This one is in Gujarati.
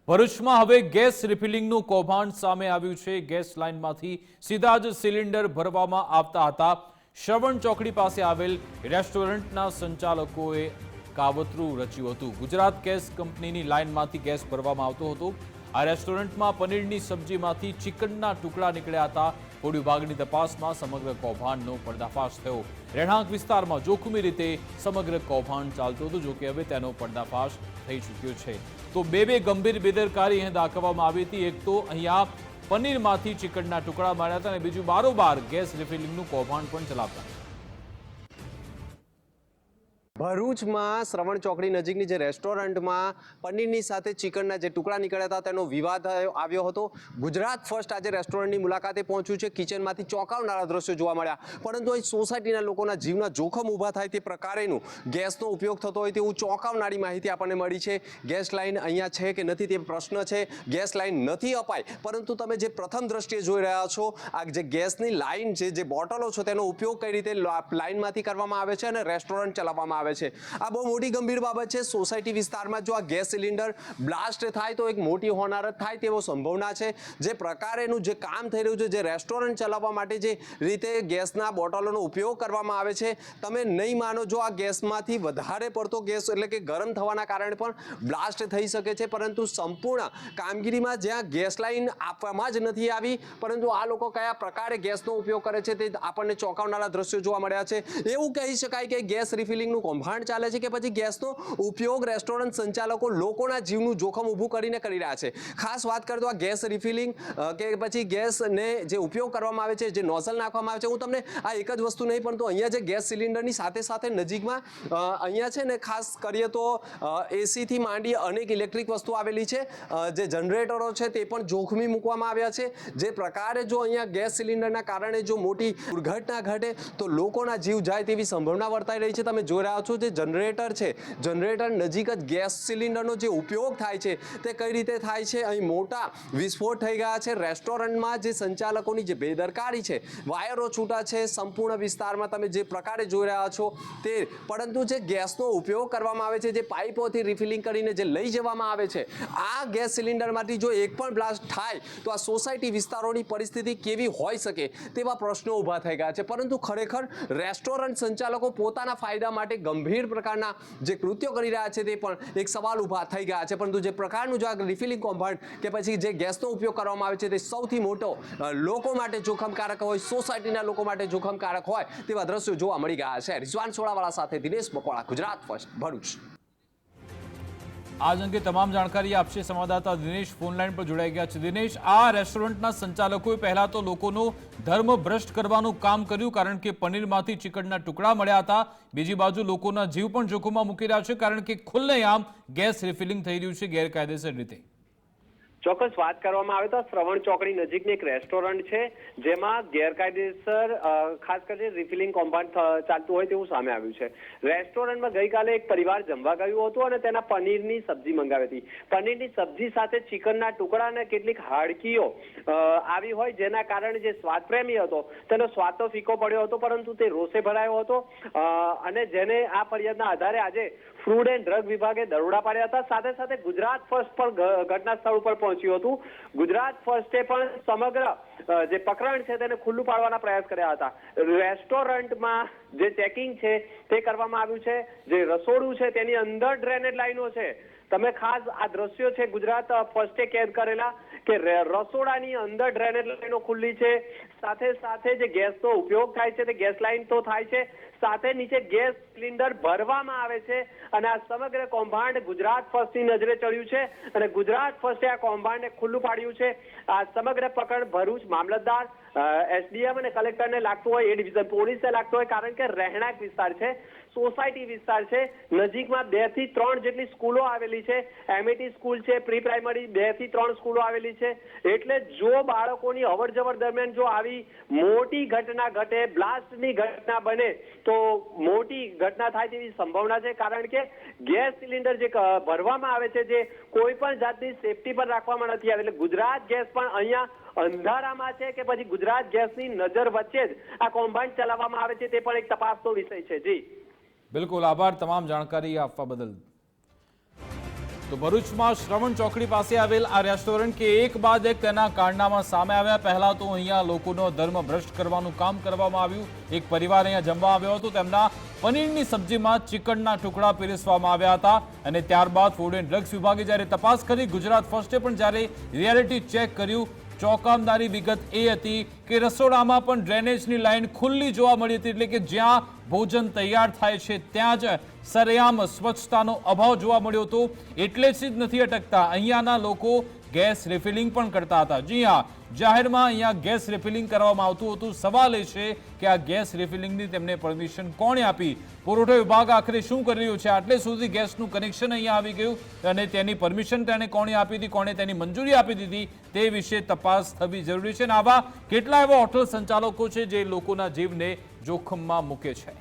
ભરૂચમાં હવે ગેસ રિફિલિંગનું કૌભાંડ સામે આવ્યું છે। ગેસ લાઇનમાંથી સીધા જ સિલિન્ડર ભરવામાં આવતા હતા। શ્રવણ ચોકડી પાસે આવેલ રેસ્ટોરન્ટના સંચાલકોએ કાવતરું રચ્યું હતું। ગુજરાત ગેસ કંપનીની લાઇનમાંથી ગેસ ભરવામાં આવતો હતો। આ રેસ્ટોરન્ટમાં પનીરની સબ્જીમાંથી ચિકનના ટુકડા નીકળ્યા હતા। પોલીસ વિભાગની તપાસમાં સમગ્ર કૌભાંડનો પર્દાફાશ થયો। રહેણાંક વિસ્તારમાં જોખમી રીતે સમગ્ર કૌભાંડ ચાલતું હતું, જો કે હવે તેનો પર્દાફાશ થઈ ચૂક્યો છે। તો બે ગંભીર બેદરકારી અહીં દાખવવામાં આવી હતી। એક તો અહીંયા પનીરમાંથી ચિકનના ટુકડા માર્યા હતા અને બીજું બારોબાર ગેસ રિફિલિંગનું કૌભાંડ પણ ચલાવતા। ભરૂચમાં શ્રવણ ચોકડી નજીકની જે રેસ્ટોરન્ટમાં પનીરની સાથે ચિકનના જે ટુકડા નીકળ્યા હતા તેનો વિવાદ આવ્યો હતો। ગુજરાત ફર્સ્ટ આજે રેસ્ટોરન્ટની મુલાકાતે પહોંચ્યું છે। કિચનમાંથી ચોંકાવનારા દ્રશ્યો જોવા મળ્યા, પરંતુ અહીં સોસાયટીના લોકોના જીવના જોખમ ઊભા થાય તે પ્રકારેનું ગેસનો ઉપયોગ થતો હોય તેવું ચોંકાવનારી માહિતી આપણને મળી છે। ગેસ લાઇન અહીંયા છે કે નથી તે પ્રશ્ન છે। ગેસ લાઇન નથી અપાય, પરંતુ તમે જે પ્રથમ દ્રષ્ટિએ જોઈ રહ્યા છો આ જે ગેસની લાઇન છે, જે બોટલો છે, તેનો ઉપયોગ કઈ રીતે લાઇનમાંથી કરવામાં આવે છે અને રેસ્ટોરન્ટ ચલાવવામાં આવે છે। આ બહુ મોટી ગંભીર બાબત છે। સોસાયટી વિસ્તારમાં જો આ ગેસ સિલિન્ડર બ્લાસ્ટ થાય તો એક મોટી હોનારત થાય તેવો સંભાવના છે। જે પ્રકારેનું જે કામ થઈ રહ્યું છે, જે રેસ્ટોરન્ટ ચલાવવા માટે જે રીતે ગેસના બોટલોનો ઉપયોગ કરવામાં આવે છે, તમે નહીં માનો, જો આ ગેસમાંથી વધારે પડતો ગેસ એટલે કે ગરમ થવાના કારણે પણ બ્લાસ્ટ થઈ શકે છે। પરંતુ સંપૂર્ણ કામગીરીમાં જ્યાં ગેસ લાઇન આપવામાં જ નથી આવી, પરંતુ આ લોકો કયા પ્રકારે ગેસનો ઉપયોગ કરે છે તે આપણને ચોંકાવનારા દ્રશ્યો જોવા મળ્યા છે। એવું કહી શકાય કે ગેસ રિફિલિંગનું કૌભાંડ ચાલે છે કે પછી ગેસનો ઉપયોગ રેસ્ટોરન્ટ સંચાલકો લોકોના જીવનું જોખમ ઊભું કરીને કરી રહ્યા છે। ખાસ વાત કરીએ તો આ ગેસ રિફિલિંગ કે પછી ગેસને જે ઉપયોગ કરવામાં આવે છે, જે નોઝલ નાખવામાં આવે છે, હું તમને આ એક જ વસ્તુ નહીં, પરંતુ અહીંયા જે ગેસ સિલિન્ડરની સાથે સાથે નજીકમાં અહીંયા છે ને, ખાસ કરીએ તો એસીથી માંડી અનેક ઇલેક્ટ્રિક વસ્તુ આવેલી છે। જે જનરેટરો છે તે પણ જોખમી મૂકવામાં આવ્યા છે। જે પ્રકારે જો અહીંયા ગેસ સિલિન્ડરના કારણે જો મોટી દુર્ઘટના ઘટે તો લોકોના જીવ જાય તેવી સંભાવના વર્તાઈ રહી છે। તમે જોઈ રહ્યા છો જે જનરેટર છે, જનરેટર નજીક જ ગેસ સિલિન્ડરનો જે ઉપયોગ થાય છે તે કઈ રીતે થાય છે। અહીં મોટા વિસ્ફોટ થઈ ગયા છે। રેસ્ટોરન્ટમાં જે સંચાલકોની જે બેદરકારી છે, વાયરો છૂટા છે સંપૂર્ણ વિસ્તારમાં, તમે જે પ્રકારે જોઈ રહ્યા છો તે। પરંતુ જે ગેસનો ઉપયોગ કરવામાં આવે છે, જે પાઇપોથી રિફિલિંગ કરીને જે લઈ જવામાં આવે છે, આ ગેસ સિલિન્ડરમાંથી જો એક પણ બ્લાસ્ટ થાય તો આ સોસાયટી વિસ્તારોની પરિસ્થિતિ કેવી હોઈ શકે તેવા પ્રશ્નો ઊભા થઈ ગયા છે। પરંતુ ખરેખર રેસ્ટોરન્ટ સંચાલકો પોતાના ફાયદા માટે ગંભીર પ્રકારના જે કૃત્યો કરી રહ્યા છે તે પણ એક સવાલ ઊભા થઈ ગયા છે। પરંતુ જે પ્રકારનું જો રિફિલિંગ કૌભાંડ કે પછી જે ગેસનો ઉપયોગ કરવામાં આવે છે તે સૌથી મોટો લોકો માટે જોખમકારક હોય, સોસાયટીના લોકો માટે જોખમકારક હોય તેવા દ્રશ્યો જોવા મળી ગયા છે। રિઝવાન સોડાવાળા સાથે દિનેશ મકવાણા, ગુજરાત ફર્સ્ટ, ભરૂચ। આજ અંગે તમામ જાણકારી આપશે સંવાદદાતા દિનેશ ફોનલાઈન પર જોડાઈ ગયા છે। દિનેશ, આ રેસ્ટોરન્ટના સંચાલકોએ પહેલા તો લોકોનો ધર્મ ભ્રષ્ટ કરવાનું કામ કર્યું, કારણ કે પનીરમાંથી ચિકનના ટુકડા મળ્યા હતા। બીજી બાજુ લોકોના જીવ પણ જોખમમાં મૂકી રહ્યા છે, કારણ કે ખુલ્લેઆમ ગેસ રિફિલિંગ થઈ રહ્યું છે ગેરકાયદેસર રીતે। ચોક્કસ વાત કરવામાં આવે તો શ્રવણ ચોકડી નજીકની એક રેસ્ટોરન્ટ છે, જેમાં ગેરકાયદેસર ખાસ કરીને રિફિલિંગ કૌભાંડ ચાલતું હોય તેવું સામે આવ્યું છે। રેસ્ટોરન્ટમાં ગઈકાલે એક પરિવાર જમવા ગયું હતું અને તેના પનીરની સબ્જી મંગાવી હતી। પનીરની સબ્જી સાથે ચિકનના ટુકડા અને કેટલીક હાડકીઓ આવી હોય, જેના કારણે જે સ્વાદ પ્રેમી હતો તેનો સ્વાદ તો ફીકો પડ્યો હતો, પરંતુ તે રોષે ભરાયો હતો અને જેને આ ફરિયાદના આધારે આજે ફૂડ એન્ડ ડ્રગ વિભાગે દરોડા પાડ્યા હતા। સાથે સાથે ગુજરાત ફર્સ્ટ પણ ઘટના સ્થળ ઉપર પહોંચ્યું હતું। ગુજરાત ફર્સ્ટે પણ સમગ્ર જે પ્રકરણ છે તેને ખુલ્લું પાડવાના પ્રયાસ કર્યા હતા। રેસ્ટોરન્ટમાં જે ચેકિંગ છે તે કરવામાં આવ્યું છે। જે રસોડું છે તેની અંદર ડ્રેનેજ લાઈનો છે। તમે ખાસ આ દ્રશ્યો છે ગુજરાત ફર્સ્ટે કેદ કરેલા કે રસોડાની અંદર ડ્રેનેજ લાઈનો ખુલ્લી છે। સાથે સાથે જે ગેસનો ઉપયોગ થાય છે તે ગેસ લાઈન તો થાય છે, સાથે નીચે ગેસ સિલિન્ડર ભરવામાં આવે છે અને આ સમગ્ર કૌભાંડ ગુજરાત ફર્સ્ટની નજરે ચડ્યું છે અને ગુજરાત ફર્સ્ટે આ કૌભાંડને ખુલ્લું પાડ્યું છે। આ સમગ્ર પ્રકરણ ભરૂચ મામલતદાર, એસડીએમ અને કલેક્ટરને લાગતું હોય, એ ડિવિઝન પોલીસને લાગતું હોય, કારણ કે રહેણાંક વિસ્તાર છે, સોસાયટી વિસ્તાર છે। નજીકમાં 2 થી 3 જેટલી સ્કૂલો આવેલી છે। એમએટી સ્કૂલ છે, પ્રી પ્રાઇમરી 2 થી 3 સ્કૂલો આવેલી છે। એટલે જો બાળકોની અવર જવર દરમિયાન જો આવી મોટી ઘટના ઘટે, બ્લાસ્ટની ઘટના બને તો મોટી ઘટના થાય તેવી સંભાવના છે, કારણ કે ગેસ સિલિન્ડર જે ભરવામાં આવે છે જે કોઈ પણ જાતની સેફટી પર રાખવામાં નથી આવી। એટલે ગુજરાત ગેસ પણ અહીંયા અંધારામાં છે કે પછી ગુજરાત ગેસની નજર વચ્ચે જ આ કૌભાંડ ચલાવવામાં આવે છે તે પણ એક તપાસનો વિષય છે। જી બિલકુલ, આભાર તમામ જાણકારી આપવા બદલ। તો ભરૂચમાં શ્રવણ ચોકડી પાસે આવેલ આ રેસ્ટોરન્ટ કે એક બાદ એક તેના કારનામા સામે આવ્યા. પહેલા તો અહીંયા લોકોનો ધર્મ ભ્રષ્ટ કરવાનું કામ કરવામાં આવ્યું. એક પરિવાર અહીંયા જમવા આવ્યો હતો. તેમના પનીરની સબ્જીમાં ચિકનના ટુકડા પીરસવામાં આવ્યા હતા અને ત્યારબાદ ફૂડ એન્ડ ડ્રગ્સ વિભાગે જ્યારે તપાસ કરી, ગુજરાત ફર્સ્ટે પણ જ્યારે રિયાલિટી ચેક કર્યું, ચોંકાવનારી વિગત એ હતી કે રસોડામાં પણ ડ્રેનેજની લાઈન ખુલ્લી જોવા મળી હતી. એટલે કે જ્યાં ભોજન તૈયાર થાય છે ત્યાં જ સરેઆમ સ્વચ્છતાનો અભાવ જોવા મળ્યો હતો. એટલે જ નથી અટકતા, અહીંયાના લોકો ગેસ રિફિલિંગ પણ કરતા હતા. જી હા, જાહેરમાં અહીંયા ગેસ રિફિલિંગ કરવામાં આવતું હતું. સવાલ એ છે કે આ ગેસ રિફિલિંગની તેમને પરમિશન કોણે આપી? પુરવઠા વિભાગ આખરે શું કરી રહ્યું છે? આટલે સુધી ગેસનું કનેક્શન અહીંયા આવી ગયું અને તેની પરમિશન તેને કોણે આપી હતી, કોણે તેની મંજૂરી આપી દીધી, તે વિશે તપાસ થવી જરૂરી છે. અને આવા કેટલા એવા હોટલ સંચાલકો છે જે લોકોના જીવને જોખમમાં મૂકે છે.